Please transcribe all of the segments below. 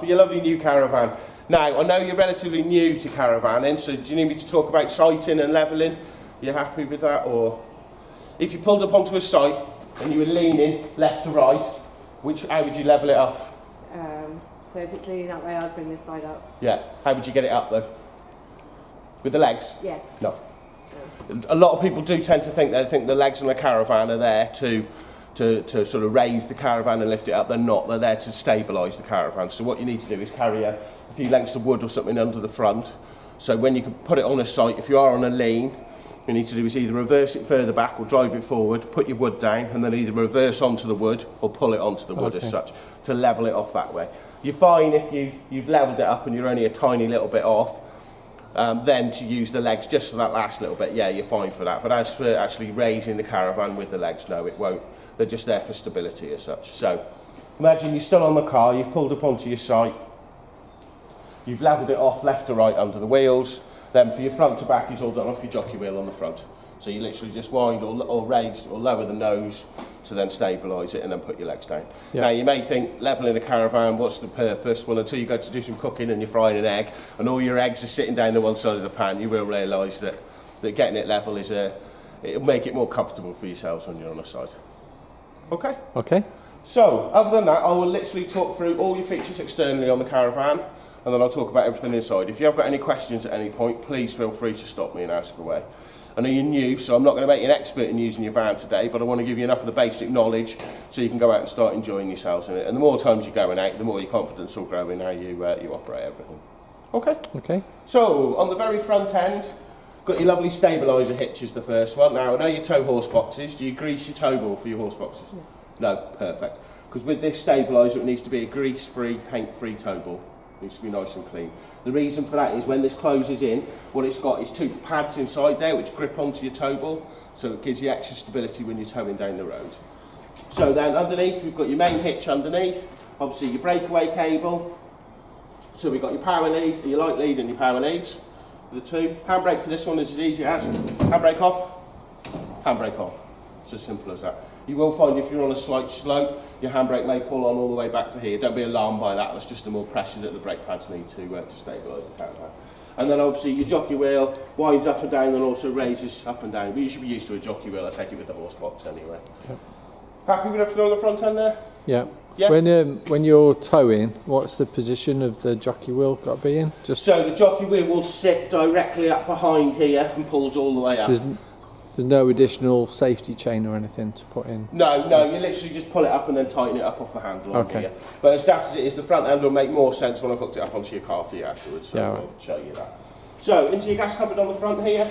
Your lovely new caravan. Now, I know you're relatively new to caravanning, so do you need me to talk about sighting and levelling? Are you happy with that? Or if you pulled up onto a site and you were leaning left to right, how would you level it up? So if it's leaning that way, I'd bring this side up. Yeah. How would you get it up though? With the legs? Yeah. No. A lot of people do tend to think the legs on a caravan are there to sort of raise the caravan and lift it up. They're not. They're there to stabilise the caravan. So what you need to do is carry a few lengths of wood or something under the front. So when you can put it on a site, if you are on a lean, you need to do is either reverse it further back or drive it forward, put your wood down, and then either reverse onto the wood or pull it onto the wood as such to level it off that way. You're fine if you've levelled it up and you're only a tiny little bit off. Then to use the legs just for that last little bit, yeah, you're fine for that. But as for actually raising the caravan with the legs, no, it won't. They're just there for stability as such. So imagine you're still on the car, you've pulled up onto your site, you've levelled it off left to right under the wheels. Then for your front to back, it's all done off your jockey wheel on the front. So you literally just wind or raise or lower the nose to then stabilise it and then put your legs down. Yeah. Now you may think, levelling a caravan, what's the purpose? Well, until you go to do some cooking and you're frying an egg and all your eggs are sitting down the one side of the pan, you will realise that getting it level it'll make it more comfortable for yourselves when you're on the side. Okay? Okay. So, other than that, I will literally talk through all your features externally on the caravan, and then I'll talk about everything inside. If you have got any questions at any point, please feel free to stop me and ask away. I know you're new, so I'm not going to make you an expert in using your van today, but I want to give you enough of the basic knowledge so you can go out and start enjoying yourselves in it. And the more times you're going out, the more your confidence will grow in how you operate everything. Okay? Okay. So, on the very front end, got your lovely stabiliser hitches, the first one. Now, I know you tow horse boxes. Do you grease your tow ball for your horse boxes? No, perfect. Because with this stabiliser, it needs to be a grease-free, paint-free tow ball. It needs to be nice and clean. The reason for that is when this closes in, what it's got is two pads inside there which grip onto your tow ball, so it gives you extra stability when you're towing down the road. So then underneath, we've got your main hitch underneath, obviously your breakaway cable. So we've got your power lead, your light lead and your power leads. The two. Handbrake for this one is as easy as handbrake off, handbrake on. It's as simple as that. You will find if you're on a slight slope, your handbrake may pull on all the way back to here. Don't be alarmed by that. That's just the more pressure that the brake pads need to stabilise the caravan. And then obviously your jockey wheel winds up and down and also raises up and down. But you should be used to a jockey wheel. I take it with the horse box anyway. Yep. Happy with everything on the front end there? Yeah. Yeah. When you're towing, what's the position of the jockey wheel got to be in? So the jockey wheel will sit directly up behind here and pulls all the way up. There's no additional safety chain or anything to put in? No, you literally just pull it up and then tighten it up off the handle on here. Okay. But as daft as it is, the front end will make more sense when I've hooked it up onto your car for you afterwards. So Yeah, I'll show you that. So into your gas cupboard on the front here.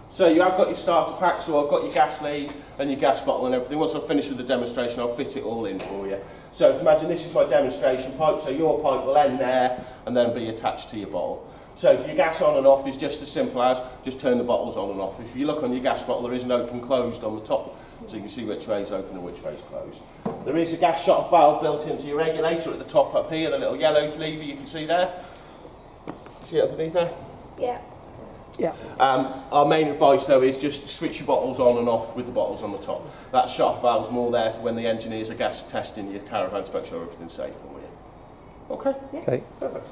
So you have got your starter pack, so I've got your gas lead and your gas bottle and everything. Once I've finished with the demonstration, I'll fit it all in for you. So if imagine this is my demonstration pipe, so your pipe will end there and then be attached to your bottle. So if your gas on and off is just as simple as just turn the bottles on and off. If you look on your gas bottle, there is an open closed on the top, so you can see which way is open and which way is closed. There is a gas shot valve built into your regulator at the top up here, the little yellow lever you can see there. See it underneath there? Yeah. Yeah. Our main advice though is just switch your bottles on and off with the bottles on the top. That shut valve's more there for when the engineers are gas testing your caravan to make sure everything's safe for you. Okay? Yeah. Okay. Perfect.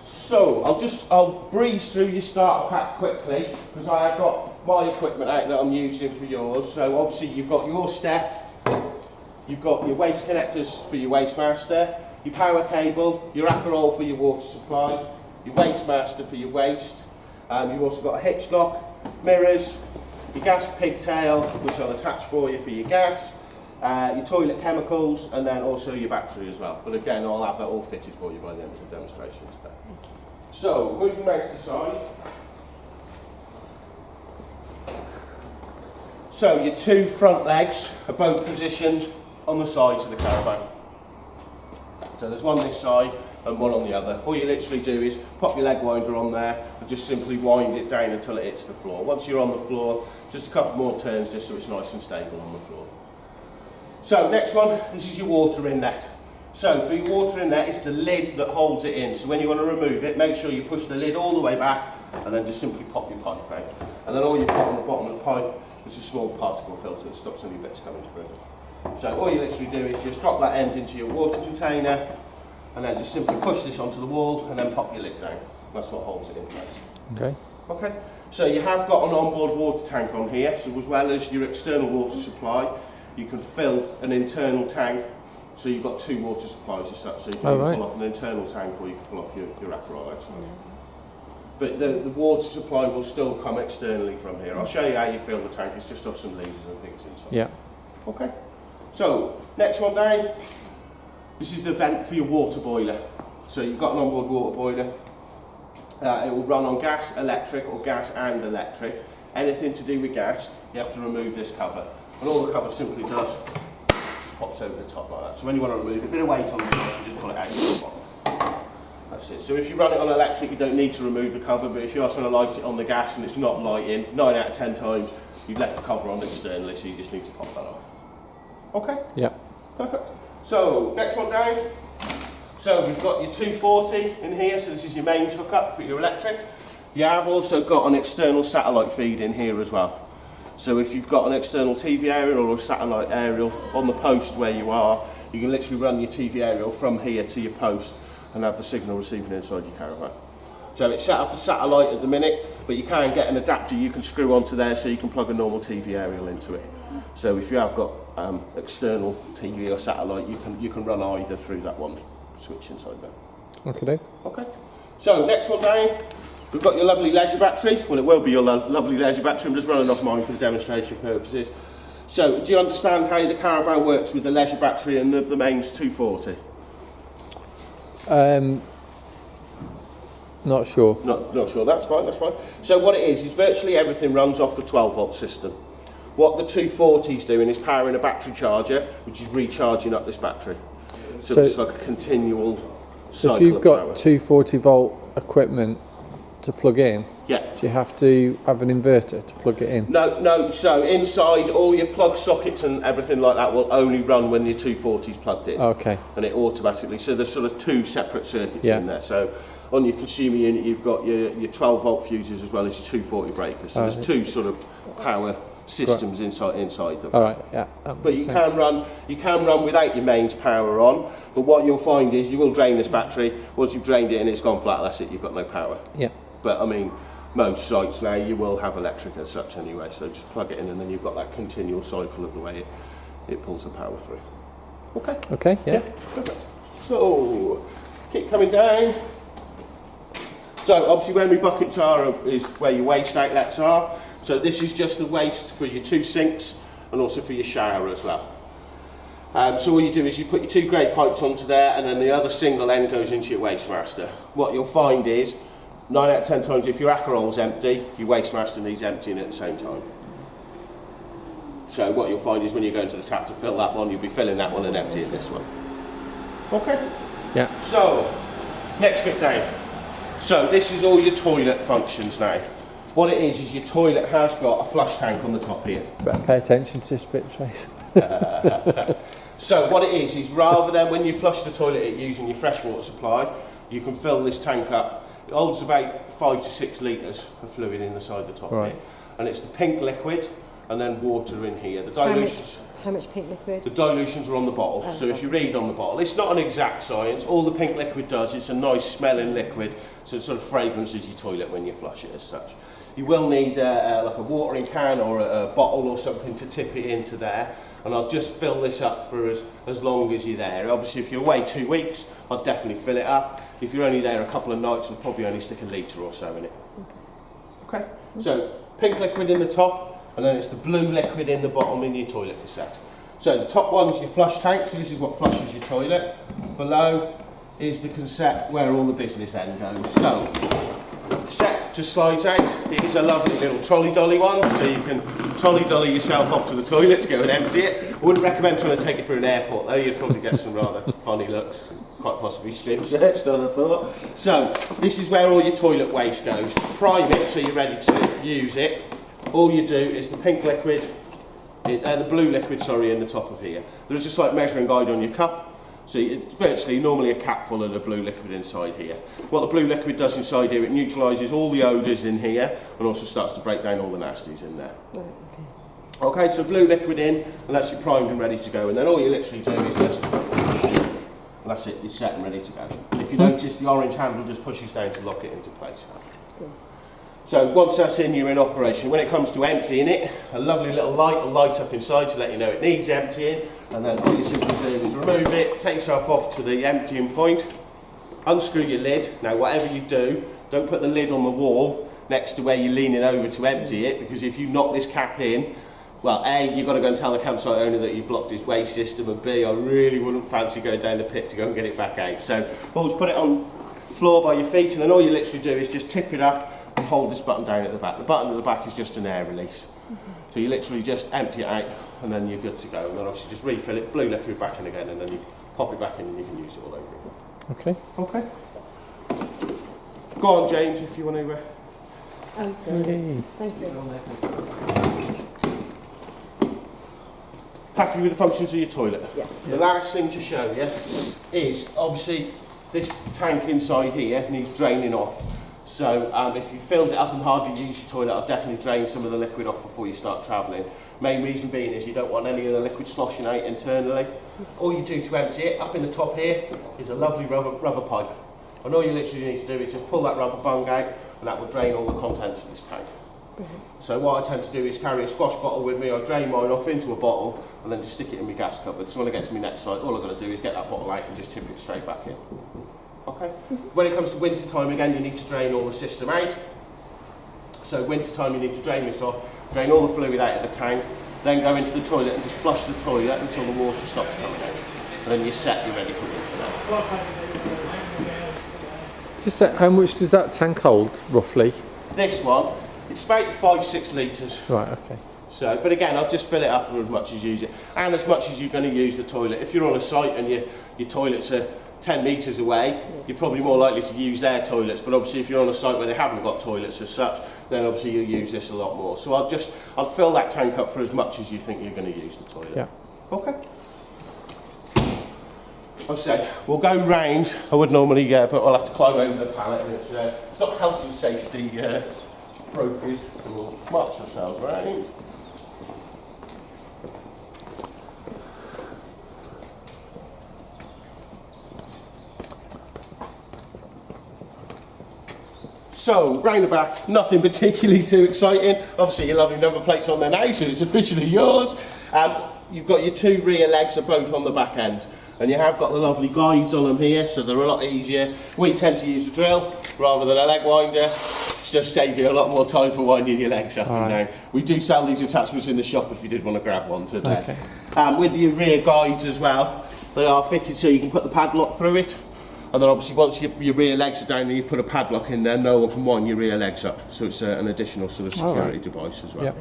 So I'll breeze through your starter pack quickly because I have got my equipment out that I'm using for yours. So obviously you've got your step, you've got your waste connectors for your waste master, your power cable, your Aperol for your water supply, your waste master for your waste. You've also got a hitch lock, mirrors, your gas pigtail, which I'll attach for you for your gas, your toilet chemicals, and then also your battery as well. But again, I'll have that all fitted for you by the end of the demonstration today. So, moving round to the side. So, your two front legs are both positioned on the sides of the caravan. So there's one this side and one on the other. All you literally do is pop your leg winder on there and just simply wind it down until it hits the floor. Once you're on the floor, just a couple more turns just so it's nice and stable on the floor. So next one, this is your water inlet. So for your water inlet, it's the lid that holds it in. So when you want to remove it, make sure you push the lid all the way back and then just simply pop your pipe out. And then all you've got on the bottom of the pipe is a small particle filter that stops any bits coming through. So all you literally do is just drop that end into your water container, and then just simply push this onto the wall and then pop your lid down. That's what holds it in place. Okay. Okay, so you have got an onboard water tank on here, so as well as your external water supply, you can fill an internal tank. So you've got 2 water supplies as such, so you can either pull off an internal tank or you can pull off your Aperol outside. But the water supply will still come externally from here. I'll show you how you fill the tank, it's just off some levers and things inside. Yeah. Okay, so next one down, this is the vent for your water boiler. So you've got an onboard water boiler. It will run on gas, electric, or gas and electric. Anything to do with gas, you have to remove this cover. And all the cover simply does, just pops over the top like that. So when you want to remove it, a bit of weight on the top, you just pull it out to the bottom. That's it. So if you run it on electric, you don't need to remove the cover, but if you are trying to light it on the gas and it's not lighting, 9 out of 10 times, you've left the cover on externally, so you just need to pop that off. Okay? Yeah. Perfect. So, next one down. So we've got your 240 in here, so this is your mains hookup for your electric. You have also got an external satellite feed in here as well. So if you've got an external TV aerial or a satellite aerial on the post where you are, you can literally run your TV aerial from here to your post and have the signal receiving inside your caravan. So it's set up for satellite at the minute, but you can get an adapter you can screw onto there so you can plug a normal TV aerial into it. So if you have got external TV or satellite, you can run either through that one switch inside there. Okay. Okay. So next one down, we've got your lovely leisure battery. Well, it will be your lovely leisure battery. I'm just running off mine for the demonstration purposes. So do you understand how the caravan works with the leisure battery and the mains 240? Not sure. Not sure. That's fine. That's fine. So what it is virtually everything runs off the 12-volt system. What the 240 is doing is powering a battery charger, which is recharging up this battery. So it's like a continual cycle. So if you've got power. 240-volt equipment to plug in, yeah. do you have to have an inverter to plug it in? No. So inside, all your plug sockets and everything like that will only run when your 240 is plugged in. Okay. And it automatically. So there's sort of 2 separate circuits in there. So on your consumer unit, you've got your 12-volt fuses as well as your 240 breakers. So there's 2 sort of power systems inside them. All right, yeah. But you can run without your mains power on. But what you'll find is you will drain this battery. Once you've drained it and it's gone flat, that's it. You've got no power. Yeah. But I mean, most sites now you will have electric as such anyway. So just plug it in and then you've got that continual cycle of the way it pulls the power through. Okay. Okay. Yeah. Perfect. So keep coming down. So obviously when we bucket jar is where your waste outlets are. So this is just the waste for your 2 sinks and also for your shower as well. So all you do is you put your 2 grey pipes onto there and then the other single end goes into your waste master. What you'll find is 9 out of 10 times if your Aperol's empty, your waste master needs emptying at the same time. So what you'll find is when you go into the tap to fill that one, you'll be filling that one and emptying this one. Okay? Yeah. So, next bit down. So this is all your toilet functions now. What it is your toilet has got a flush tank on the top here. Better pay attention to this bit, Trace. So what it is rather than when you flush the toilet using your freshwater supply, you can fill this tank up. It holds about 5 to 6 litres of fluid inside the top here. And it's the pink liquid and then water in here. The dilutions. How much pink liquid? The dilutions are on the bottle. So if you read on the bottle, it's not an exact science. All the pink liquid does, it's a nice smelling liquid, so it sort of fragrances your toilet when you flush it as such. You will need like a watering can or a bottle or something to tip it into there, and I'll just fill this up for as long as you're there. Obviously if you're away 2 weeks, I'll definitely fill it up. If you're only there a couple of nights, I'll probably only stick a litre or so in it. Okay, so pink liquid in the top, and then it's the blue liquid in the bottom in your toilet cassette. So the top one's your flush tank, so this is what flushes your toilet. Below is the cassette where all the business end goes. So the cassette just slides out. It is a lovely little trolley dolly one, so you can trolley dolly yourself off to the toilet to go and empty it. I wouldn't recommend trying to take it through an airport though, you'd probably get some rather funny looks, quite possibly strip searched, I'd have thought. So this is where all your toilet waste goes. To prime it so you're ready to use it, all you do is the pink liquid, the blue liquid, sorry, in the top of here. There's just like measuring guide on your cup. So it's virtually normally a cap full of the blue liquid inside here. What the blue liquid does inside here, it neutralises all the odours in here and also starts to break down all the nasties in there. Okay, so blue liquid in, and that's your primed and ready to go. And then all you literally do is just, and That's it, it's set and ready to go. If you notice, the orange handle just pushes down to lock it into place. So once that's in, you're in operation. When it comes to emptying it, a lovely little light will light up inside to let you know it needs emptying, and then all you simply do is remove it, take yourself off to the emptying point, unscrew your lid. Now whatever you do, don't put the lid on the wall next to where you're leaning over to empty it, because if you knock this cap in, well, A, you've got to go and tell the campsite owner that you've blocked his waste system, and B, I really wouldn't fancy going down the pit to go and get it back out. So always put it on the floor by your feet, and then all you literally do is just tip it up and hold this button down at the back. The button at the back is just an air release. So you literally just empty it out, and then you're good to go. And then obviously just refill it, blue liquid back in again, and then you pop it back in and you can use it all over again. Okay. Okay. Go on, James, if you want to... Okay. Thank you. Happy with the functions of your toilet? Yeah. The last thing to show you is, obviously, this tank inside here needs draining off. So if you filled it up and hardly used your toilet, I'd definitely drain some of the liquid off before you start travelling. Main reason being is you don't want any of the liquid sloshing out internally. All you do to empty it, up in the top here, is a lovely rubber pipe. And all you literally need to do is just pull that rubber bung out, and that will drain all the contents of this tank. So what I tend to do is carry a squash bottle with me. I drain mine off into a bottle and then just stick it in my gas cupboard. So when I get to my next site, all I've got to do is get that bottle out and just tip it straight back in. Okay. When it comes to winter time, again, you need to drain all the system out. So winter time, you need to drain this off, drain all the fluid out of the tank, then go into the toilet and just flush the toilet until the water stops coming out. And then you're set, you're ready for winter now. Just say, how much does that tank hold, roughly? This one, it's about 5-6 litres. Right, okay. So, but again, I'll just fill it up as much as you use it, and as much as you're going to use the toilet. If you're on a site and your toilets are 10 metres away, you're probably more likely to use their toilets. But obviously, if you're on a site where they haven't got toilets as such, then obviously you'll use this a lot more. So I'll fill that tank up for as much as you think you're going to use the toilet. Yeah. Okay. I'll say we'll go round. I would normally go, but I'll have to climb over the pallet, and it's not health and safety appropriate. We'll march ourselves round. So, round the back, nothing particularly too exciting. Obviously your lovely number plate's on there now, so it's officially yours. You've got your two rear legs are both on the back end. And you have got the lovely guides on them here, so they're a lot easier. We tend to use a drill rather than a leg winder. It's just save you a lot more time for winding your legs up and down. We do sell these attachments in the shop if you did want to grab one today. Okay. With your rear guides as well, they are fitted so you can put the padlock through it. And then obviously once your rear legs are down and you've put a padlock in there, no one can wind your rear legs up. So it's an additional sort of security device as well. Yep.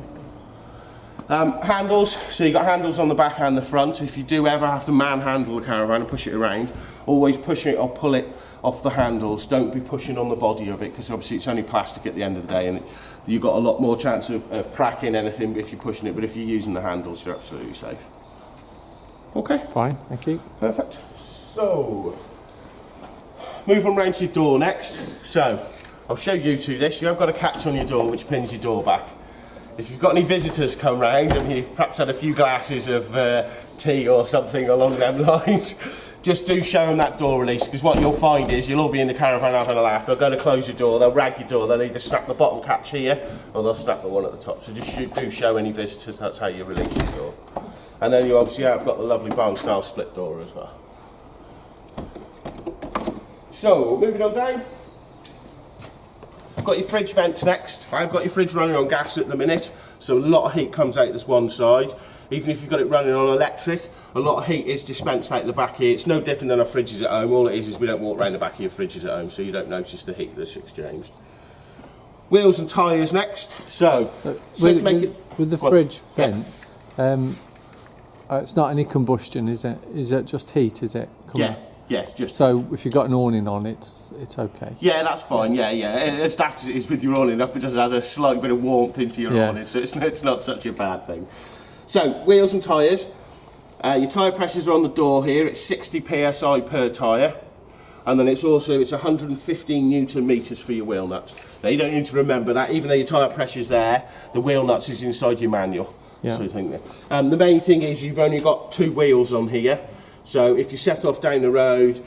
Handles, so you've got handles on the back and the front. If you do ever have to manhandle the caravan and push it around, always push it or pull it off the handles. Don't be pushing on the body of it, because obviously it's only plastic at the end of the day, and you've got a lot more chance of cracking anything if you're pushing it, but if you're using the handles, you're absolutely safe. Okay. Fine, thank you. Perfect. So, move on round to your door next. So, I'll show you two this. You have got a catch on your door which pins your door back. If you've got any visitors come round and you've perhaps had a few glasses of tea or something along them lines, just do show them that door release, because what you'll find is you'll all be in the caravan having a laugh. They'll go to close your door, they'll rag your door, they'll either snap the bottom catch here or they'll snap the one at the top. So just do show any visitors that's how you release your door. And then you obviously have got the lovely barn style split door as well. So, moving on down. Got your fridge vents next. I've got your fridge running on gas at the minute, so a lot of heat comes out this one side. Even if you've got it running on electric, a lot of heat is dispensed out the back here. It's no different than our fridges at home. All it is we don't walk around the back of your fridges at home, so you don't notice the heat that's exchanged. Wheels and tyres next. So with the fridge vent, it's not any combustion, is it? Is it just heat? Is it? Yeah. Yes, just so if you've got an awning on, it's okay. Yeah, that's fine. Yeah. As daft as it is with your awning up, it just adds a slight bit of warmth into your awning, so it's not such a bad thing. So wheels and tyres. Your tyre pressures are on the door here. It's 60 psi per tyre, and then it's 115 newton meters for your wheel nuts. Now you don't need to remember that, even though your tyre pressure's there, the wheel nuts is inside your manual. Yeah. So you think that. The main thing is you've only got two wheels on here. So if you set off down the road,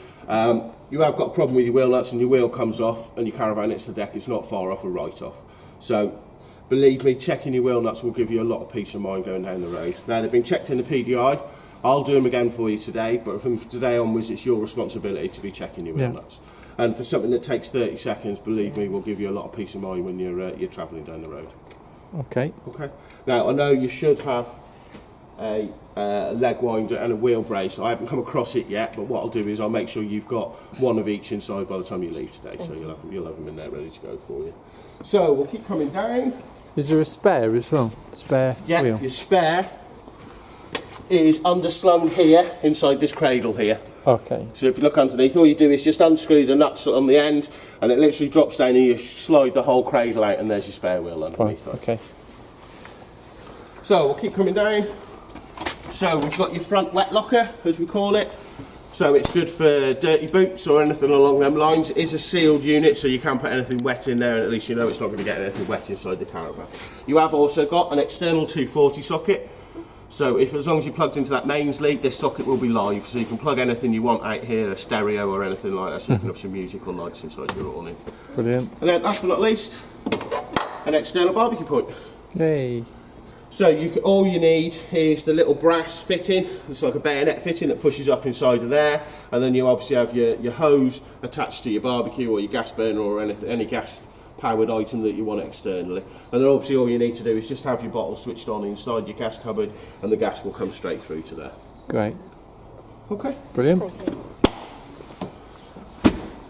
you have got a problem with your wheel nuts and your wheel comes off and your caravan hits the deck, it's not far off a write-off. So believe me, checking your wheel nuts will give you a lot of peace of mind going down the road. Now they've been checked in the PDI. I'll do them again for you today, but from today onwards it's your responsibility to be checking your wheel nuts. And for something that takes 30 seconds, believe me, will give you a lot of peace of mind when you're travelling down the road. Okay. Okay. Now I know you should have a leg winder and a wheel brace. I haven't come across it yet, but what I'll do is I'll make sure you've got one of each inside by the time you leave today, so you'll have them in there ready to go for you. So we'll keep coming down. Is there a spare as well? Spare wheel? Your spare is underslung here inside this cradle here. Okay. So if you look underneath, all you do is just unscrew the nuts on the end and it literally drops down and you slide the whole cradle out and there's your spare wheel underneath. Fine. Okay. So we'll keep coming down. So we've got your front wet locker, as we call it. So it's good for dirty boots or anything along them lines. It is a sealed unit, so you can't put anything wet in there, and at least you know it's not going to get anything wet inside the caravan. You have also got an external 240 socket. So as long as you're plugged into that mains lead, this socket will be live, so you can plug anything you want out here, a stereo or anything like that, so you can have some music or lights inside your awning. Brilliant. And then last but not least, an external barbecue point. Yay. So all you need is the little brass fitting. It's like a bayonet fitting that pushes up inside of there, and then you obviously have your hose attached to your barbecue or your gas burner or any gas powered item that you want externally. And then obviously all you need to do is just have your bottle switched on inside your gas cupboard, and the gas will come straight through to there. Great. Okay. Brilliant.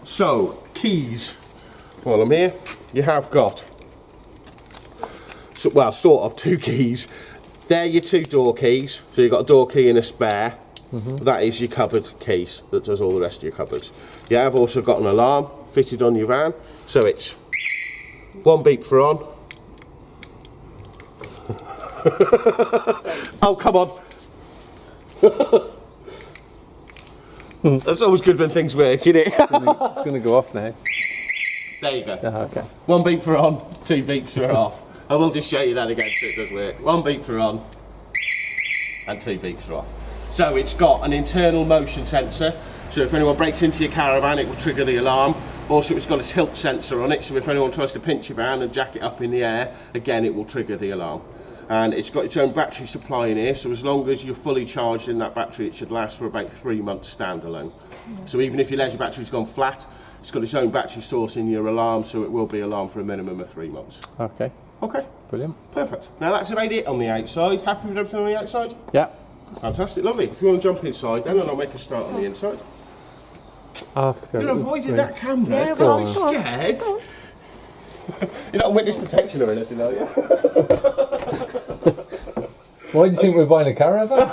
So keys. While I'm here, you have got. So, well, sort of two keys. They're your two door keys. So you've got a door key and a spare. That is your cupboard keys that does all the rest of your cupboards. You have also got an alarm fitted on your van. So it's one beep for on. Oh, come on. That's always good when things work, isn't it? It's going to go off now. There you go. Okay. One beep for on, two beeps for off. I will just show you that again so it does work. One beep for on and two beeps for off. So it's got an internal motion sensor, so if anyone breaks into your caravan it will trigger the alarm. Also it's got a tilt sensor on it, so if anyone tries to pinch your van and jack it up in the air, again it will trigger the alarm. And it's got its own battery supply in here, so as long as you're fully charged in that battery it should last for about 3 months standalone. So even if your leisure battery's gone flat, it's got its own battery source in your alarm, so it will be alarm for a minimum of 3 months. Okay. Okay, Brilliant. perfect. Now that's about it on the outside. Happy with everything on the outside? Yeah. Fantastic, lovely. If you want to jump inside then, and I'll make a start on the inside. I'll have to go. You're avoiding that camera. Yeah, Don't be well, scared. You're not on witness protection or anything, are you? Why do you think we're buying a caravan?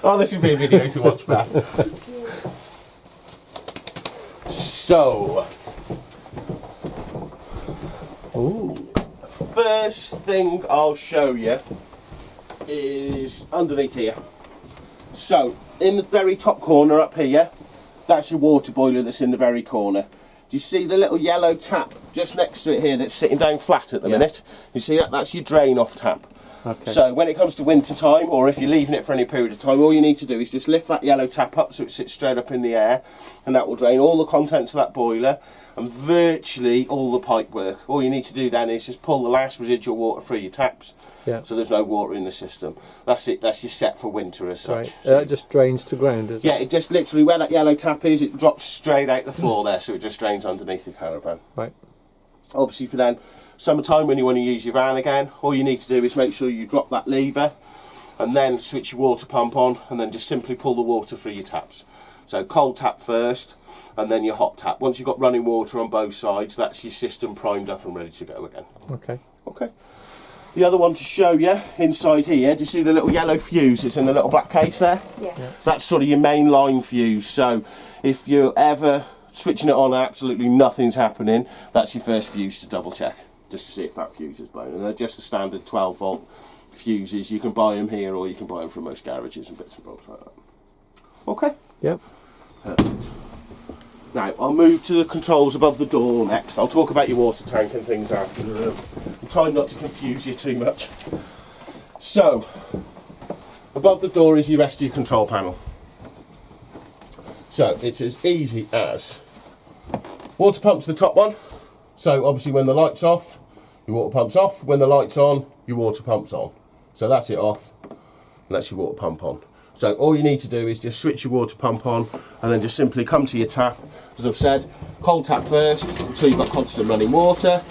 Oh, this should be a video to watch back. So, first thing I'll show you is underneath here. So, in the very top corner up here, that's your water boiler that's in the very corner. Do you see the little yellow tap just next to it here that's sitting down flat at the minute? You see that? That's your drain off tap. Okay. So when it comes to winter time, or if you're leaving it for any period of time, all you need to do is just lift that yellow tap up so it sits straight up in the air, and that will drain all the contents of that boiler and virtually all the pipe work. All you need to do then is just pull the last residual water through your taps, so there's no water in the system. That's it. That's your set for winter as such. Right. So That just drains to ground, is it? yeah, it just literally, where that yellow tap is, it drops straight out the floor there, so it just drains underneath the caravan. Right. Obviously for then, summertime when you want to use your van again, all you need to do is make sure you drop that lever and then switch your water pump on, and then just simply pull the water through your taps. So cold tap first and then your hot tap. Once you've got running water on both sides, that's your system primed up and ready to go again. Okay. Okay. The other one to show you, inside here, do you see the little yellow fuse that's in the little black case there? Yeah. That's sort of your main line fuse. So if you're ever switching it on and absolutely nothing's happening, that's your first fuse to double check, just to see if that fuse is blown. And they're just the standard 12 volt fuses. You can buy them here or you can buy them from most garages and bits and bobs like that. Okay. Yep. Perfect. Now, I'll move to the controls above the door next. I'll talk about your water tank and things after. I'm trying not to confuse you too much. So, above the door is your rest of your control panel. So, it's as easy as water pump's the top one. So, obviously, when the light's off, your water pump's off. When the light's on, your water pump's on. So, that's it off, and that's your water pump on. So, all you need to do is just switch your water pump on, and then just simply come to your tap. As I've said, cold tap first until you've got constant running water.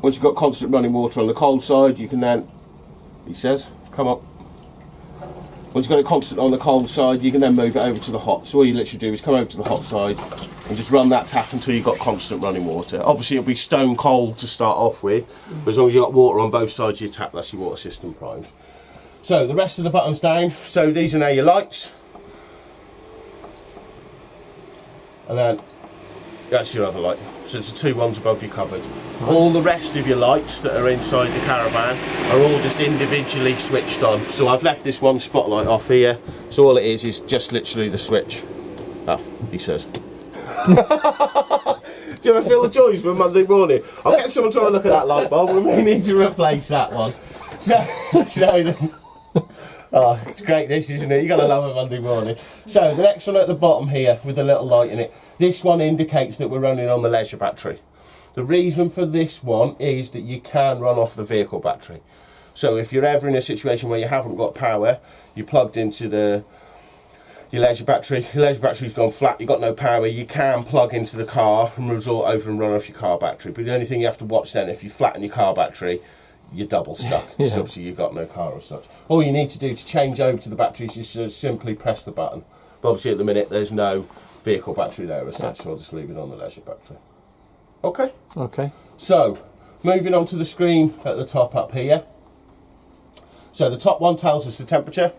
Once you've got constant running water on the cold side, you can then, he says, come up. Once you've got it constant on the cold side, you can then move it over to the hot. So all you literally do is come over to the hot side and just run that tap until you've got constant running water. Obviously it'll be stone cold to start off with, but as long as you've got water on both sides of your tap, that's your water system primed. So the rest of the buttons down, so these are now your lights. And then that's your other light. So it's the two ones above your cupboard. Nice. All the rest of your lights that are inside the caravan are all just individually switched on. So I've left this one spotlight off here. So all it is just literally the switch. Oh, he says. Do you ever feel the joys for Monday morning? I'll get someone to have a look at that light bulb. We may need to replace that one. Oh, it's great this, isn't it? You've got to love a Monday morning. So the next one at the bottom here with a little light in it, this one indicates that we're running on the leisure battery. The reason for this one is that you can run off the vehicle battery. So if you're ever in a situation where you haven't got power, you're plugged into your leisure battery's gone flat, you've got no power, you can plug into the car and resort over and run off your car battery. But the only thing you have to watch then, if you flatten your car battery, you're double stuck, because obviously you've got no car as such. All you need to do to change over to the battery is just simply press the button. But obviously at the minute there's no vehicle battery there as such, so I'll just leave it on the leisure battery. Okay? Okay. So, moving on to the screen at the top up here. So the top one tells us the temperature,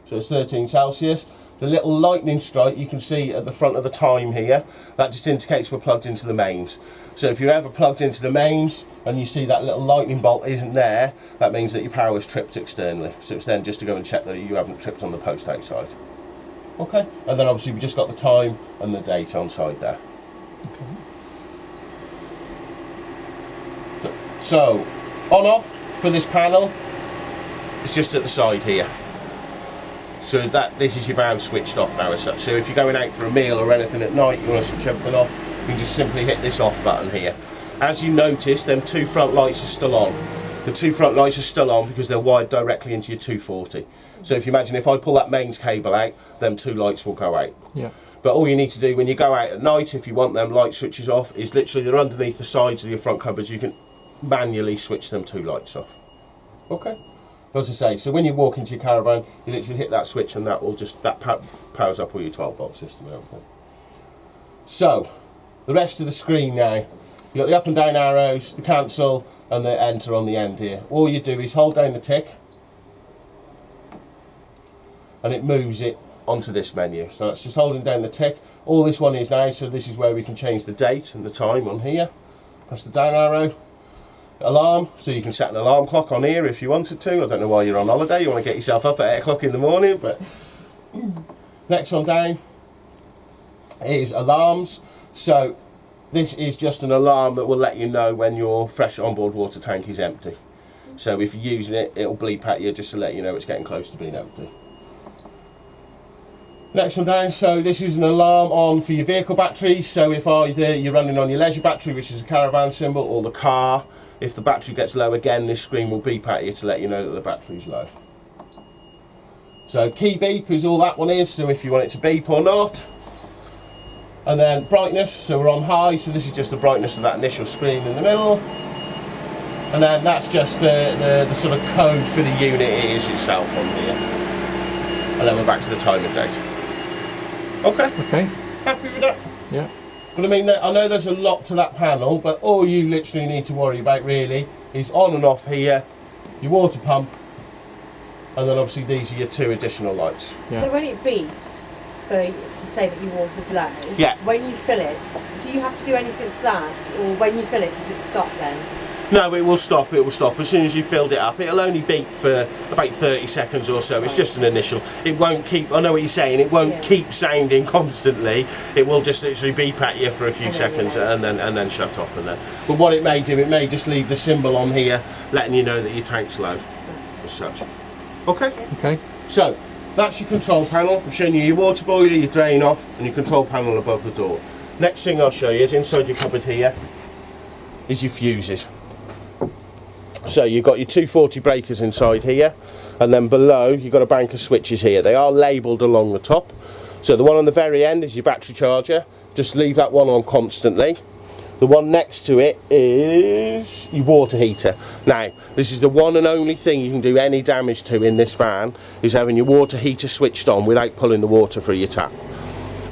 so it's 13 Celsius. The little lightning strike you can see at the front of the time here, that just indicates we're plugged into the mains. So if you're ever plugged into the mains and you see that little lightning bolt isn't there, that means that your power is tripped externally. So it's then just to go and check that you haven't tripped on the post outside. Okay, and then obviously we've just got the time and the date on side there. Okay. So on off for this panel, it's just at the side here. So this is your van switched off now as such. So if you're going out for a meal or anything at night, you want to switch everything off, you can just simply hit this off button here. As you notice, them two front lights are still on. The two front lights are still on because they're wired directly into your 240. So if you imagine if I pull that mains cable out, them two lights will go out. Yeah. But all you need to do when you go out at night, if you want them light switches off, is literally they're underneath the sides of your front cupboards. You can manually switch them two lights off. Okay. As I say, so when you walk into your caravan, you literally hit that switch and that will just, that powers up all your 12 volt system and everything. So, the rest of the screen now, you've got the up and down arrows, the cancel and the enter on the end here. All you do is hold down the tick and it moves it onto this menu. So that's just holding down the tick. All this one is now, so this is where we can change the date and the time on here. Press the down arrow. Alarm, so you can set an alarm clock on here if you wanted to. I don't know why you're on holiday, you want to get yourself up at 8 o'clock in the morning, but next one down is alarms. So this is just an alarm that will let you know when your fresh onboard water tank is empty. So if you're using it, it'll bleep at you just to let you know it's getting close to being empty. Next one down, so this is an alarm on for your vehicle batteries. So if either you're running on your leisure battery, which is a caravan symbol, or the car, if the battery gets low again, this screen will beep at you to let you know that the battery's low. So key beep is all that one is, so if you want it to beep or not. And then brightness, so we're on high, so this is just the brightness of that initial screen in the middle. And then that's just the sort of code for the unit it is itself on here. And then we're back to the time and date. Okay. Okay. Happy with that? Yeah. But I mean, I know there's a lot to that panel, but all you literally need to worry about really is on and off here, your water pump, and then obviously these are your two additional lights. Yeah. So when it beeps to say that your water's low, yeah. When you fill it, do you have to do anything to that? Or when you fill it, does it stop then? No, it will stop. It will stop as soon as you filled it up. It'll only beep for about 30 seconds or so. It's just an initial. It won't keep. I know what you're saying. It won't keep sounding constantly. It will just literally beep at you for a few seconds and then shut off. And then. But what it may do, it may just leave the symbol on here, letting you know that your tank's low, as such. Okay. Okay. So that's your control panel. I'm showing you your water boiler, your drain off, and your control panel above the door. Next thing I'll show you is inside your cupboard here is your fuses. So you've got your 240 breakers inside here, and then below you've got a bank of switches here. They are labelled along the top. So the one on the very end is your battery charger. Just leave that one on constantly. The one next to it is your water heater. Now, this is the one and only thing you can do any damage to in this van, is having your water heater switched on without pulling the water through your tap.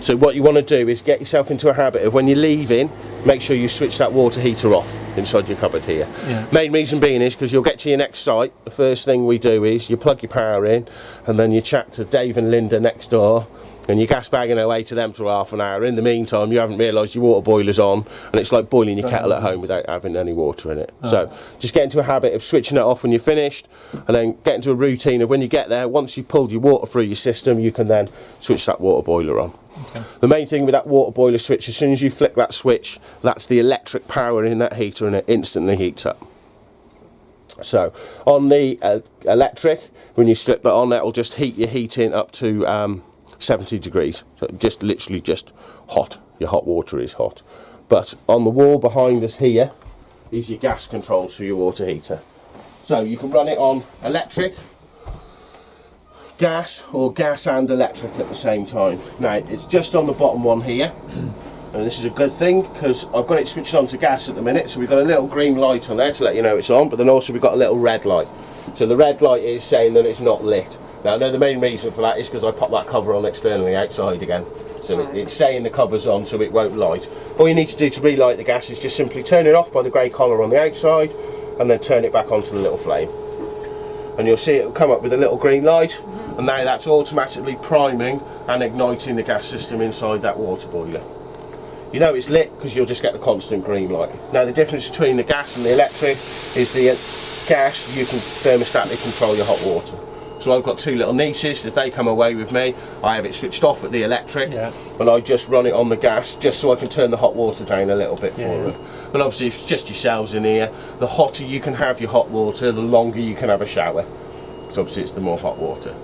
So what you want to do is get yourself into a habit of when you're leaving, make sure you switch that water heater off inside your cupboard here. Yeah. Main reason being is because you'll get to your next site, the first thing we do is you plug your power in, and then you chat to Dave and Linda next door, and you're gas bagging away to them for half an hour. In the meantime, you haven't realised your water boiler's on, and it's like boiling your kettle at home without having any water in it. So just get into a habit of switching it off when you're finished, and then get into a routine of when you get there, once you've pulled your water through your system, you can then switch that water boiler on. Okay. The main thing with that water boiler switch, as soon as you flick that switch, that's the electric power in that heater, and it instantly heats up. So on the electric, when you slip that on, that will just heat your heating up to 70 degrees. So just literally just hot. Your hot water is hot. But on the wall behind us here is your gas controls for your water heater. So you can run it on electric, gas, or gas and electric at the same time. Now it's just on the bottom one here, and this is a good thing because I've got it switched on to gas at the minute, so we've got a little green light on there to let you know it's on, but then also we've got a little red light. So the red light is saying that it's not lit. Now I know the main reason for that is because I popped that cover on externally outside again, so it's saying the cover's on, so it won't light. All you need to do to relight the gas is just simply turn it off by the grey collar on the outside, and then turn it back onto the little flame, and you'll see it will come up with a little green light, and now that's automatically priming and igniting the gas system inside that water boiler. You know it's lit because you'll just get the constant green light. Now the difference between the gas and the electric is the gas, you can thermostatically control your hot water. So I've got two little nieces. If they come away with me, I have it switched off at the electric, and I just run it on the gas just so I can turn the hot water down a little bit for them. But obviously if it's just yourselves in here, the hotter you can have your hot water, the longer you can have a shower, because obviously it's the more hot water.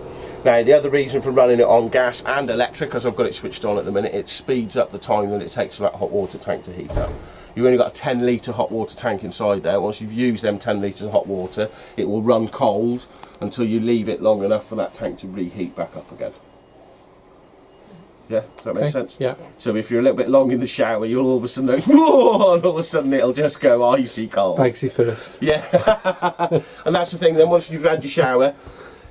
Now the other reason for running it on gas and electric, because I've got it switched on at the minute, it speeds up the time that it takes for that hot water tank to heat up. You've only got a 10 litre hot water tank inside there. Once you've used them 10 litres of hot water, it will run cold until you leave it long enough for that tank to reheat back up again. Yeah, does that make sense? Yeah. So if you're a little bit long in the shower, you'll all of a sudden go, whoa, and all of a sudden it'll just go icy cold. Baggsy first. Yeah. And that's the thing, then once you've had your shower,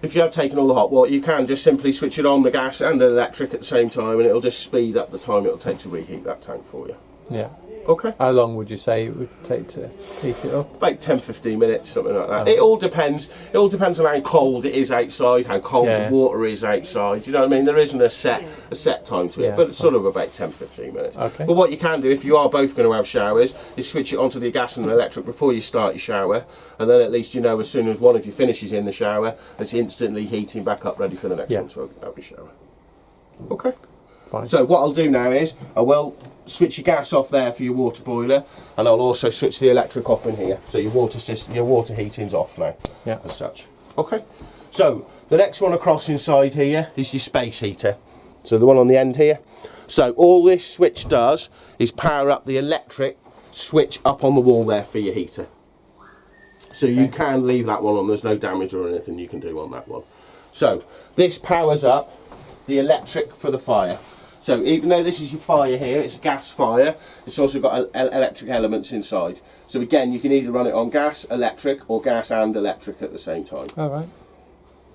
if you have taken all the hot water, you can just simply switch it on the gas and the electric at the same time, and it'll just speed up the time it'll take to reheat that tank for you. Yeah. Okay. How long would you say it would take to heat it up? About 10-15 minutes, something like that. It all depends. It all depends on how cold it is outside, how cold the water is outside. You know what I mean? There isn't a set time to it, but it's sort of about 10-15 minutes. Okay. But what you can do, if you are both going to have showers, is switch it onto the gas and the electric before you start your shower, and then at least you know as soon as one of you finishes in the shower, it's instantly heating back up, ready for the next one to have your shower. Okay. Fine. So what I'll do now is I will switch your gas off there for your water boiler, and I'll also switch the electric off in here. So your water system, your water heating's off now, as such. Okay. So the next one across inside here is your space heater. So the one on the end here. So all this switch does is power up the electric switch up on the wall there for your heater. So you can leave that one on. There's no damage or anything you can do on that one. So this powers up the electric for the fire. So even though this is your fire here, it's a gas fire, it's also got electric elements inside. So again, you can either run it on gas, electric, or gas and electric at the same time. All right.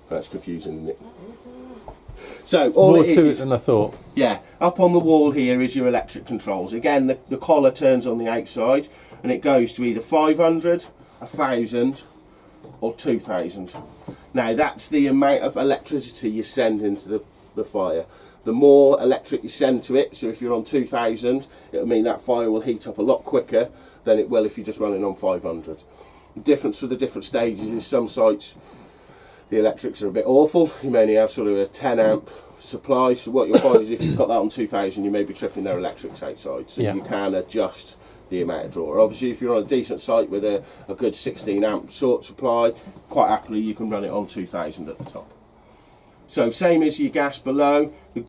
That's confusing, isn't it? So all More it to it is, than I thought. yeah, up on the wall here is your electric controls. Again, the collar turns on the outside, and it goes to either 500, 1,000, or 2,000. Now that's the amount of electricity you send into the fire. The more electric you send to it, so if you're on 2,000, it'll mean that fire will heat up a lot quicker, than it will if you're just running on 500. The difference with the different stages is some sites the electrics are a bit awful. You may only have sort of a 10 amp supply, so what you'll find is if you've got that on 2000 you may be tripping their electrics outside, so Yeah. you can adjust the amount of draw. Obviously if you're on a decent site with a good 16 amp sort supply, quite happily you can run it on 2000 at the top. So same as your gas below, the